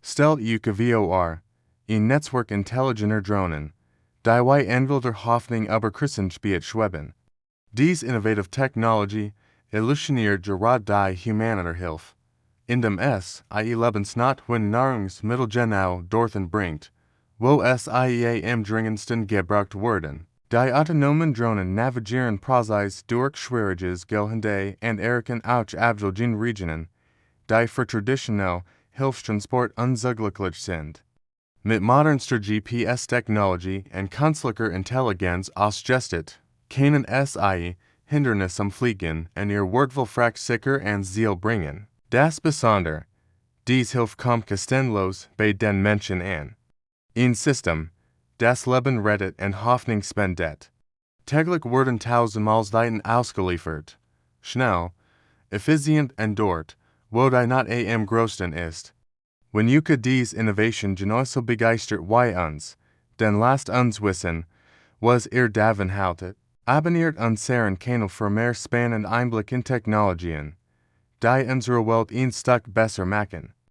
Stellt vor, in Netzwerk intelligenter Drohnen, die wij entweder Hoffnung über Krisengebieten schweben. Dies innovative technology illusioneert gerade die Humaniter Hilfe. In dem i.e. Lebensnot wenn Nahrungsmittel genau dorthin bringt, wo es am dringendsten gebraucht werden. Die autonomen Drohnen navigieren präzise durch schwierige Gelände und erreichen auch abgelegen Regionen, die für traditionell Hilfstransport unzugänglich sind. Mit modernster GPS-Technologie und künstlicher Intelligenz ausgestattet, können sie Hindernisse umfliegen und ihr Wortvollfracht sicher ans Ziel bringen. Das Besondere, dies hilft kommt kostenlos bei den Menschen an. Ein System, das Leben rettet und Hoffnung spendet. Täglich werden tausendmal Seiten ausgeliefert. Schnell, effizient und dort, wo die Not am größten ist. Wenn Yuka dies Innovation genauso begeistert wie uns, dann lasst uns wissen, was davon haltet. Abonniert unseren Kanal für mehr spannende Einblick in Technologien, die unsere Welt ein Stück besser machen.